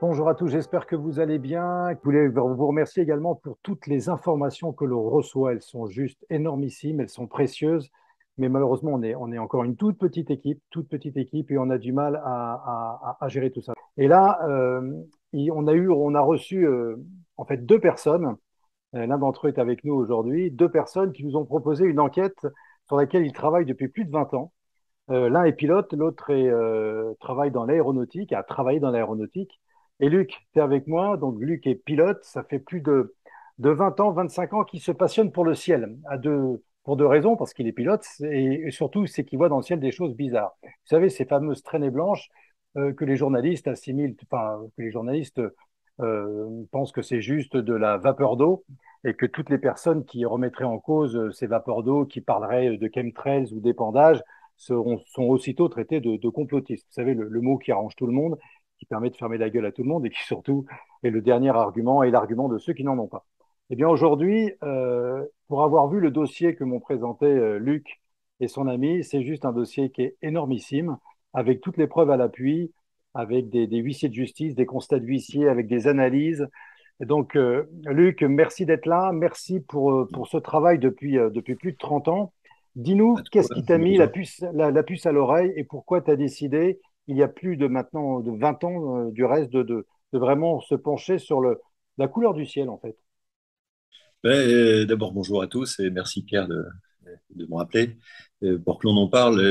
Bonjour à tous, j'espère que vous allez bien. Je voulais vous remercier également pour toutes les informations que l'on reçoit. Elles sont juste énormissimes, elles sont précieuses, mais malheureusement, on est encore une toute petite équipe, et on a du mal à gérer tout ça. Et là, on a reçu en fait deux personnes. L'un d'entre eux est avec nous aujourd'hui, deux personnes qui nous ont proposé une enquête sur laquelle ils travaillent depuis plus de 20 ans. L'un est pilote, l'autre travaille dans l'aéronautique, a travaillé dans l'aéronautique. Et Luc, tu es avec moi. Donc, Luc est pilote. Ça fait plus de 20 ans, 25 ans qu'il se passionne pour le ciel, pour deux raisons, parce qu'il est pilote, et surtout, c'est qu'il voit dans le ciel des choses bizarres. Vous savez, ces fameuses traînées blanches que les journalistes assimilent, enfin, que les journalistes pensent que c'est juste de la vapeur d'eau, et que toutes les personnes qui remettraient en cause ces vapeurs d'eau, qui parleraient de chemtrails ou d'épandage, sont aussitôt traités de complotistes. Vous savez, le mot qui arrange tout le monde, qui permet de fermer la gueule à tout le monde et qui surtout est le dernier argument et l'argument de ceux qui n'en ont pas. Eh bien aujourd'hui, pour avoir vu le dossier que m'ont présenté Luc et son ami, c'est juste un dossier qui est énormissime, avec toutes les preuves à l'appui, avec des huissiers de justice, des constats de huissiers, avec des analyses. Et donc, Luc, merci d'être là. Merci pour ce travail depuis plus de 30 ans. Pas Dis-nous, de qu'est-ce qui problème, t'a mis bonjour. la puce à l'oreille et pourquoi tu as décidé, il y a plus de maintenant de 20 ans du reste, de vraiment se pencher sur la couleur du ciel, en fait. D'abord, bonjour à tous et merci Pierre de me rappeler. Pour que l'on en parle,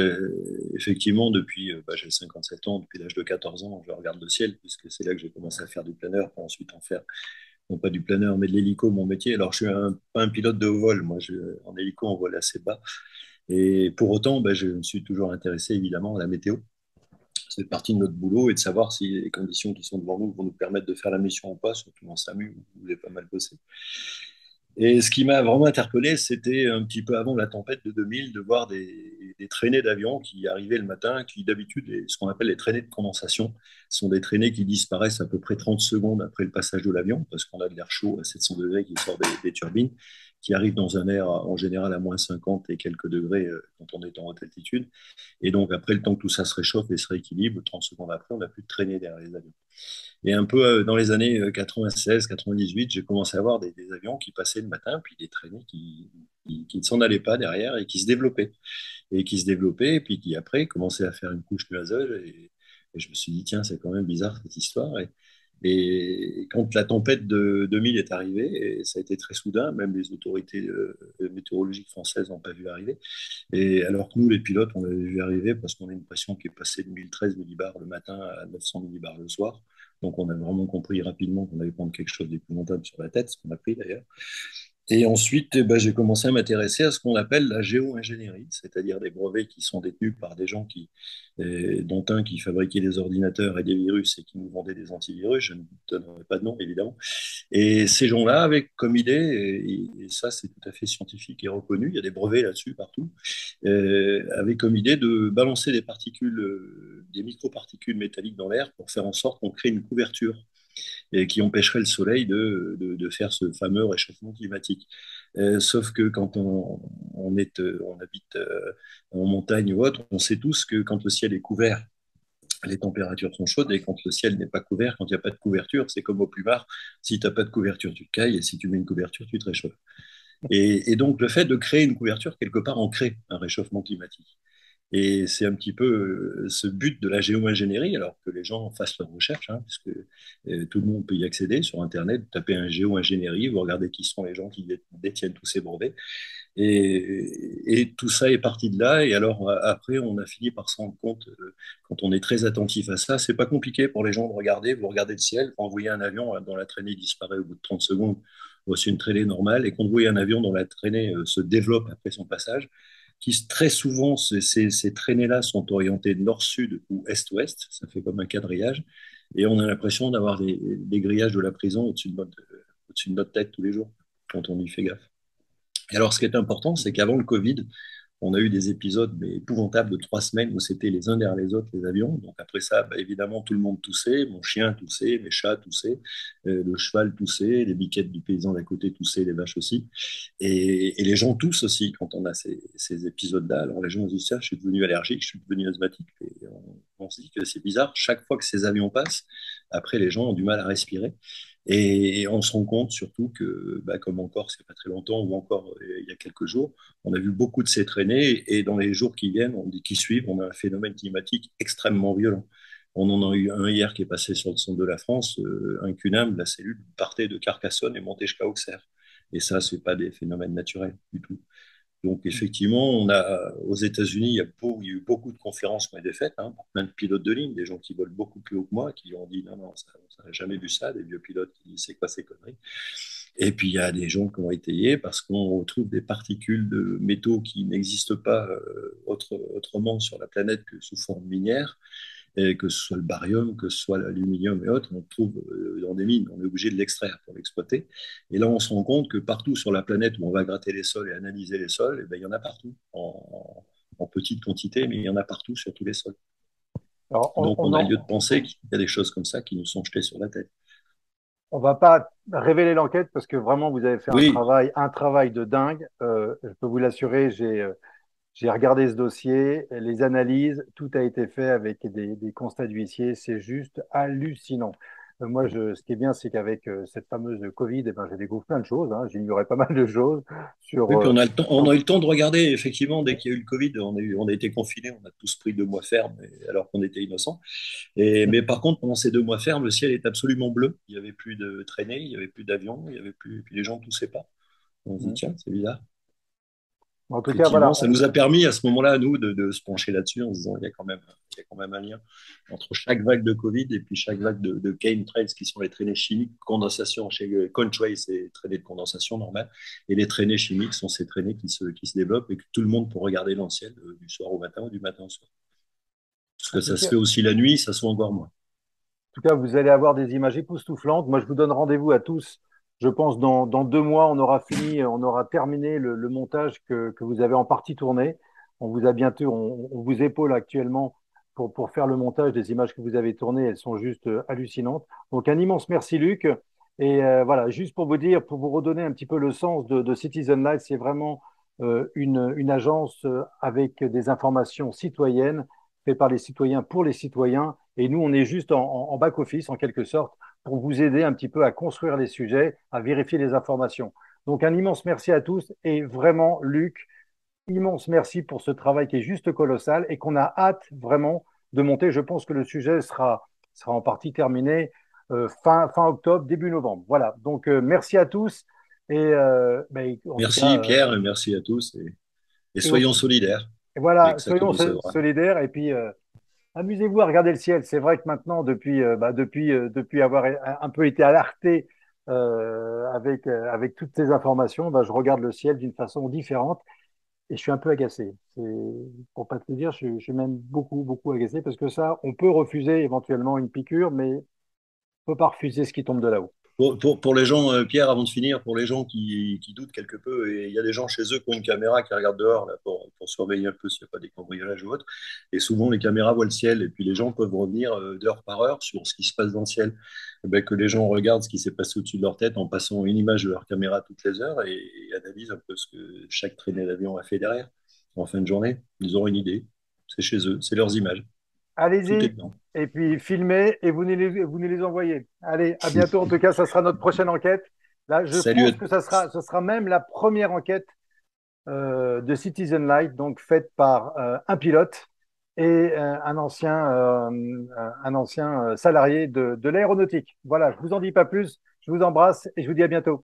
effectivement, depuis, j'ai 57 ans, depuis l'âge de 14 ans, je regarde le ciel, puisque c'est là que j'ai commencé à faire du planeur, pour ensuite en faire, non pas du planeur, mais de l'hélico, mon métier. Alors, je suis pas un pilote de haut vol, en hélico, on vole assez bas. Et pour autant, je me suis toujours intéressé, évidemment, à la météo. C'est partie de notre boulot et de savoir si les conditions qui sont devant nous vont nous permettre de faire la mission ou pas, surtout en SAMU, où vous avez pas mal bossé. Et ce qui m'a vraiment interpellé, c'était un petit peu avant la tempête de 2000, de voir des traînées d'avions qui arrivaient le matin, qui d'habitude, ce qu'on appelle les traînées de condensation, sont des traînées qui disparaissent à peu près 30 secondes après le passage de l'avion, parce qu'on a de l'air chaud à 700 degrés qui sort des turbines, qui arrive dans un air en général à moins 50 et quelques degrés quand on est en haute altitude. Et donc, après le temps que tout ça se réchauffe et se rééquilibre, 30 secondes après, on n'a plus de traînées derrière les avions. Et un peu dans les années 96, 98, j'ai commencé à voir des avions qui passaient le matin, puis des traînées qui ne s'en allaient pas derrière et qui se développaient. Et qui se développaient, et puis qui après commençaient à faire une couche nuageuse. Et je me suis dit, tiens, c'est quand même bizarre cette histoire. Et quand la tempête de 2000 est arrivée, et ça a été très soudain, même les autorités météorologiques françaises n'ont pas vu arriver. Et alors que nous, les pilotes, on l'avait vu arriver parce qu'on a une pression qui est passée de 1013 millibars le matin à 900 millibars le soir. Donc on a vraiment compris rapidement qu'on allait prendre quelque chose d'épouvantable sur la tête, ce qu'on a pris d'ailleurs. Et ensuite, j'ai commencé à m'intéresser à ce qu'on appelle la géo-ingénierie, c'est-à-dire des brevets qui sont détenus par des gens dont un qui fabriquait des ordinateurs et des virus et qui nous vendait des antivirus. Je ne donnerai pas de nom, évidemment. Et ces gens-là avaient comme idée, et ça c'est tout à fait scientifique et reconnu, il y a des brevets là-dessus partout, avaient comme idée de balancer des particules, des microparticules métalliques dans l'air pour faire en sorte qu'on crée une couverture et qui empêcherait le soleil de faire ce fameux réchauffement climatique. Sauf que quand on habite en montagne ou autre, on sait tous que quand le ciel est couvert, les températures sont chaudes et quand le ciel n'est pas couvert, quand il n'y a pas de couverture, c'est comme au plumard, si tu n'as pas de couverture, tu te cailles et si tu mets une couverture, tu te réchauffes. Et donc le fait de créer une couverture, quelque part, on crée un réchauffement climatique. Et c'est un petit peu ce but de la géo-ingénierie, alors que les gens fassent leurs recherches, hein, puisque tout le monde peut y accéder sur Internet, vous tapez un géo-ingénierie, vous regardez qui sont les gens qui détiennent tous ces brevets. Et tout ça est parti de là. Et alors après, on a fini par se rendre compte, quand on est très attentif à ça, c'est pas compliqué pour les gens de regarder. Vous regardez le ciel, quand vous voyez un avion dont la traînée disparaît au bout de 30 secondes, c'est une traînée normale. Et quand vous voyez un avion dont la traînée se développe après son passage, très souvent, ces traînées-là sont orientées nord-sud ou est-ouest. Ça fait comme un quadrillage. Et on a l'impression d'avoir des grillages de la prison au-dessus de notre tête tous les jours, quand on y fait gaffe. Et alors, ce qui est important, c'est qu'avant le Covid, on a eu des épisodes épouvantables de 3 semaines où c'était les uns derrière les autres, les avions. Donc après ça, évidemment, tout le monde toussait. Mon chien toussait, mes chats toussaient, le cheval toussait, les biquettes du paysan d'à côté toussaient, les vaches aussi. Et les gens toussent aussi quand on a ces épisodes-là. Alors les gens se disent, tiens, je suis devenu allergique, je suis devenu asthmatique. Et on se dit que c'est bizarre. Chaque fois que ces avions passent, Après, les gens ont du mal à respirer. Et on se rend compte surtout que, bah, comme encore, c'est pas très longtemps, ou encore il y a quelques jours, on a vu beaucoup de ces traînées, et dans les jours qui viennent, qui suivent, on a un phénomène climatique extrêmement violent. On en a eu un hier qui est passé sur le centre de la France, un cunam, la cellule partait de Carcassonne et montait jusqu'à Auxerre. Et ça, c'est pas des phénomènes naturels du tout. Donc, effectivement, aux États-Unis, il y a eu beaucoup de conférences qui ont été faites, hein, par plein de pilotes de ligne, des gens qui volent beaucoup plus haut que moi, qui ont dit non, non, ça n'a jamais vu ça, des vieux pilotes qui disent c'est quoi ces conneries. Et puis, il y a des gens qui ont étayé parce qu'on retrouve des particules de métaux qui n'existent pas autrement sur la planète que sous forme minière, et que ce soit le barium, que ce soit l'aluminium et autres, on trouve dans des mines, on est obligé de l'extraire pour l'exploiter. Et là, on se rend compte que partout sur la planète où on va gratter les sols et analyser les sols, eh ben, il y en a partout, en petite quantité, mais il y en a partout sur tous les sols. Alors, Donc, on a lieu de penser qu'il y a des choses comme ça qui nous sont jetées sur la tête. on va pas révéler l'enquête parce que vraiment, vous avez fait Oui, un travail de dingue. Je peux vous l'assurer, j'ai regardé ce dossier, les analyses, tout a été fait avec des constats d'huissier. C'est juste hallucinant. Moi, ce qui est bien, c'est qu'avec cette fameuse Covid, eh ben, j'ai découvert plein de choses. Hein. J'ignorais pas mal de choses oui, sur. puis on Donc, a eu le temps de regarder, effectivement, dès qu'il y a eu le Covid, on a été confinés, on a tous pris 2 mois fermes, alors qu'on était innocents. Mais par contre, pendant ces 2 mois fermes, le ciel est absolument bleu. Il n'y avait plus de traînées, il n'y avait plus d'avions, il y avait plus, puis les gens ne toussaient pas. On se dit, tiens, c'est bizarre. en tout cas, Effectivement, voilà. ça nous a permis à ce moment-là, à nous, de se pencher là-dessus en se disant, il y a quand même un lien entre chaque vague de Covid et puis chaque vague de chemtrails, qui sont les traînées chimiques, condensation, chez Contrail, c'est traînées de condensation normale, et les traînées chimiques sont ces traînées qui se développent et que tout le monde peut regarder dans le ciel du soir au matin ou du matin au soir. Parce En que tout ça se cas, fait aussi la nuit, ça se fait encore moins. En tout cas, vous allez avoir des images époustouflantes. Moi, je vous donne rendez-vous à tous. Je pense dans 2 mois, on aura fini, on aura terminé le montage que vous avez en partie tourné. On vous a bientôt, on vous épaule actuellement pour faire le montage des images que vous avez tournées. Elles sont juste hallucinantes. Donc, un immense merci, Luc. Et voilà, juste pour vous dire, pour vous redonner un petit peu le sens de Citizen Light, c'est vraiment une agence avec des informations citoyennes, faites par les citoyens pour les citoyens. Et nous, on est juste en back-office, en quelque sorte, pour vous aider un petit peu à construire les sujets, à vérifier les informations. Donc, un immense merci à tous. Et vraiment, Luc, immense merci pour ce travail qui est juste colossal et qu'on a hâte vraiment de monter. Je pense que le sujet sera en partie terminé fin octobre, début novembre. Voilà. Donc, merci à tous. Et en tout Merci cas, Pierre, et merci à tous, et et, soyons solidaires, et voilà, que ça te soyons recevra. solidaires. Et puis, amusez-vous à regarder le ciel. C'est vrai que maintenant, depuis avoir un peu été alerté avec toutes ces informations, bah, je regarde le ciel d'une façon différente et je suis un peu agacé. Pour pas te le dire, je suis même beaucoup, beaucoup agacé parce que ça, on peut refuser éventuellement une piqûre, mais on peut pas refuser ce qui tombe de là-haut. Pour les gens, Pierre, avant de finir, pour les gens qui doutent quelque peu, et il y a des gens chez eux qui ont une caméra qui regardent dehors là, pour surveiller un peu s'il n'y a pas des cambriolages ou autre. Et souvent, les caméras voient le ciel, et puis les gens peuvent revenir d'heure par heure sur ce qui se passe dans le ciel. Eh ben, que les gens regardent ce qui s'est passé au-dessus de leur tête en passant une image de leur caméra toutes les heures, et analysent un peu ce que chaque traînée d'avion a fait derrière en fin de journée. Ils auront une idée. C'est chez eux, c'est leurs images. Tout est Allez-y dedans. et puis filmez et vous nous les envoyez. Allez, à bientôt. En tout cas, ça sera notre prochaine enquête. Là, je Salut à pense que ce sera même la première enquête de Citizen Light, donc faite par un pilote et un ancien salarié de l'aéronautique. Voilà, je vous en dis pas plus. Je vous embrasse et je vous dis à bientôt.